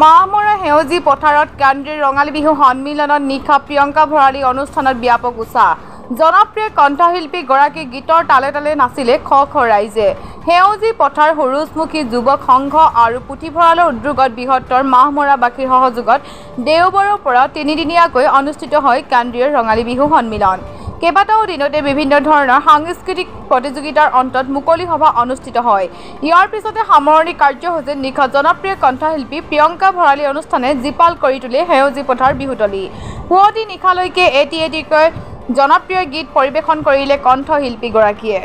মাহমৰা সেউজী পথাৰত কেন্দ্ৰীয় ৰঙালী বিহু সন্মিলনত নিশা প্ৰিয়ংকা ভৰালী অনুষ্ঠানত ব্যাপক উৎসাহ। জনপ্ৰিয় কণ্ঠশিল্পী গৰাকী গীতৰ তালে তালে নাচিলে খ খ ৰাইজে। সেউজী পথাৰ সূৰুযমুখী যুৱক সংঘ আৰু পুথিভঁৰালৰ উদ্যোগত বৃহত্তৰ মাহমৰাবাসীৰ সহযোগত দেওবাৰৰ পৰা তিনিদিনীয়াকৈ অনুষ্ঠিত হয় কেন্দ্ৰীয় ৰঙালী বিহু সন্মিলন। কেইবাটাও দিনতে বিভিন্ন ধৰণৰ সাংস্কৃতিক প্ৰতিযোগিতাৰ অন্তত মুকলি সভা অনুষ্ঠিত হয়। ইয়াৰ পিছতে সামৰণি কাৰ্যসূচীত নিশা জনপ্ৰিয় কণ্ঠশিল্পী প্ৰিয়ংকা ভৰালী অনুষ্ঠানে জীপাল কৰি তোলে সেউজী পথাৰ বিহুতলী। পুৱতি নিশালৈকে এটিকৈ জনপ্ৰিয় গীত পৰিৱেশন কৰিলে কণ্ঠশিল্পীগৰাকীয়ে।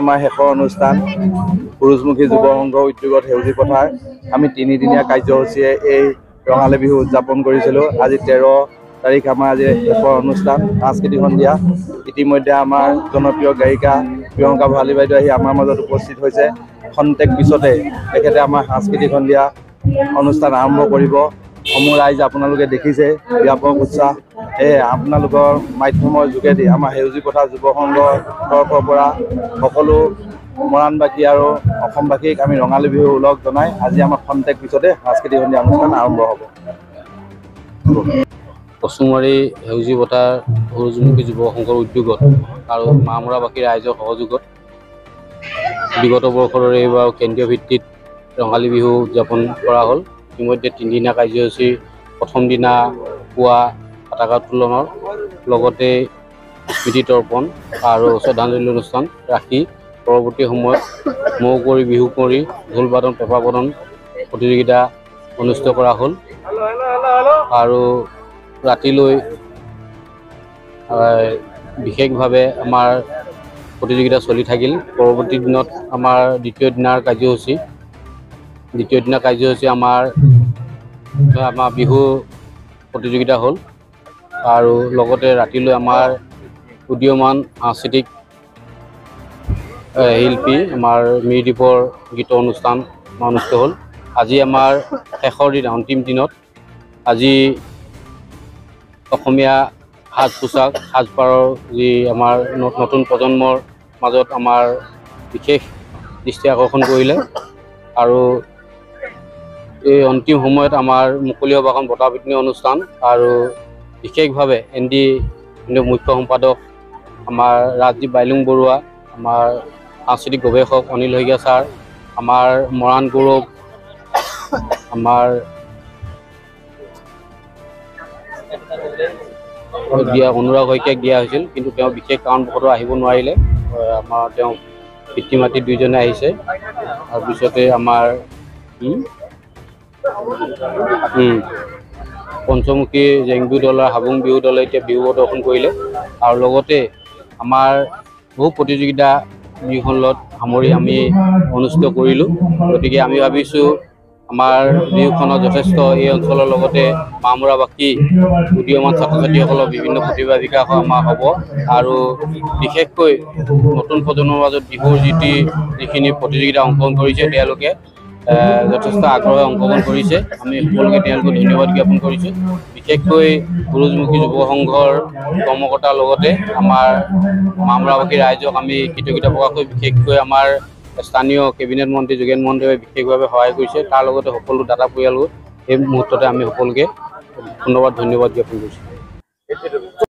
আমাৰ শেষৰ অনুষ্ঠান সূৰুযমুখী যুৱ সংঘৰ উদ্যোগত সেউজী পথাৰ আমি তিনিদিনীয়া কাৰ্যসূচীৰে এই ৰঙালী বিহু উদযাপন কৰিছিলোঁ। আজি 13 তাৰিখ আমাৰ আজি শেষৰ অনুষ্ঠান সাংস্কৃতিক সন্ধিয়া। ইতিমধ্যে আমাৰ জনপ্ৰিয় গায়িকা প্ৰিয়ংকা ভৰালী বাইদেউ আহি আমাৰ মাজত উপস্থিত হৈছে। খন্তেক পিছতে তেখেতে আমাৰ সাংস্কৃতিক সন্ধিয়া অনুষ্ঠান আৰম্ভ কৰিব। সমূহ ৰাইজ আপোনালোকে দেখিছে ব্যাপক উৎসাহ। আপোনালোকৰ মাধ্যমৰ যোগেদি আমাৰ সেউজী পথাৰ যুৱ সংঘৰ তৰফৰ পৰা সকলো মৰাণবাসী আৰু অসমবাসীক আমি ৰঙালী বিহু ওলগ জনাই আজি আমাৰ খন্তেক পিছতে সাংস্কৃতিক সন্ধিয়া অনুষ্ঠান আৰম্ভ হ'ব। কচুমাৰী সেউজী পথাৰ সূৰুযমুখী যুৱ সংঘৰ উদ্যোগত আৰু মাহমৰাবাসী ৰাইজৰ সহযোগত বিগত বৰ্ষৰ এইবাৰ কেন্দ্ৰীয় ভিত্তিত ৰঙালী বিহু উদযাপন কৰা হ'ল। ইতিমধ্যে তিনিদিনীয়া কাৰ্যসূচীৰ প্ৰথম দিনা পুৱা পতাকা উত্তোলনৰ লগতে স্মৃতি তৰ্পণ আৰু শ্ৰদ্ধাঞ্জলি অনুষ্ঠান ৰাখি পৰৱৰ্তী সময়ত মৌ কৰি বিহু কৰি ঢোল বাদন পেঁপা বাদন প্ৰতিযোগিতা অনুষ্ঠিত কৰা হ'ল আৰু ৰাতিলৈ বিশেষভাৱে আমাৰ প্ৰতিযোগিতা চলি থাকিল। পৰৱৰ্তী দিনত আমাৰ দ্বিতীয় দিনা কাৰ্যসূচী আমাৰ বিহু প্ৰতিযোগিতা হ'ল আৰু লগতে ৰাতিলৈ আমাৰ উদীয়মান সাংস্কৃতিক শিল্পী আমাৰ মিৰিদ্বীপৰ গীতৰ অনুষ্ঠান অনুষ্ঠিত হ'ল। আজি আমাৰ শেষৰ দিনা অন্তিম দিনত আজি অসমীয়া সাজপাৰৰ যি আমাৰ নতুন প্ৰজন্মৰ মাজত আমাৰ বিশেষ দৃষ্টি আকৰ্ষণ কৰিলে আৰু এই অন্তিম সময়ত আমাৰ মুকলি সভাখন বঁটা বিতৰণী অনুষ্ঠান আৰু বিশেষভাৱে ND মুখ্য সম্পাদক আমাৰ ৰাজদীপ বাইলুং বৰুৱা, আমাৰ সাংস্কৃতিক গৱেষক অনিল শইকীয়া ছাৰ, আমাৰ মৰাণ গৌৰৱ, আমাৰ অনুৰাগ শইকীয়াক দিয়া হৈছিল, কিন্তু তেওঁ বিশেষ কাৰণবশতঃ আহিব নোৱাৰিলে। আমাৰ তেওঁ পিতৃ মাতৃ দুইজনে আহিছে। তাৰপিছতে আমাৰ পঞ্চমুখী জেংবি দল আৰু হাবুং বিহু দলে এতিয়া বিহু প্ৰদৰ্শন কৰিলে আৰু লগতে আমাৰ বহু প্ৰতিযোগিতা বিহুখনত সামৰি আমি অনুষ্ঠিত কৰিলোঁ। গতিকে আমি ভাবিছোঁ আমাৰ বিহুখনত যথেষ্ট এই অঞ্চলৰ লগতে মাহমৰাবাসী উদীয়মান ছাত্ৰ ছাত্ৰীসকলৰ বিভিন্ন প্ৰতিভা বিকাশ আমাৰ হ'ব আৰু বিশেষকৈ নতুন প্ৰজন্মৰ মাজত বিহুৰ যিখিনি প্ৰতিযোগিতা অংশগ্ৰহণ কৰিছে তেওঁলোকে যথেষ্ট আগ্ৰহে অংশগ্ৰহণ কৰিছে। আমি সকলোকে তেওঁলোকক ধন্যবাদ জ্ঞাপন কৰিছোঁ। বিশেষকৈ সূৰুযমুখী যুৱ সংঘৰ কৰ্মকৰ্তাৰ লগতে আমাৰ মাহমৰাবাসী ৰাইজক আমি কৃতজ্ঞতা প্ৰকাশ কৰি বিশেষকৈ আমাৰ স্থানীয় কেবিনেট মন্ত্ৰী যোগেন মহন্তই বিশেষভাৱে সহায় কৰিছে। তাৰ লগতে সকলো দাতা পৰিয়ালক এই মুহূৰ্ততে আমি সকলোকে পুনৰবাৰ ধন্যবাদ জ্ঞাপন কৰিছোঁ।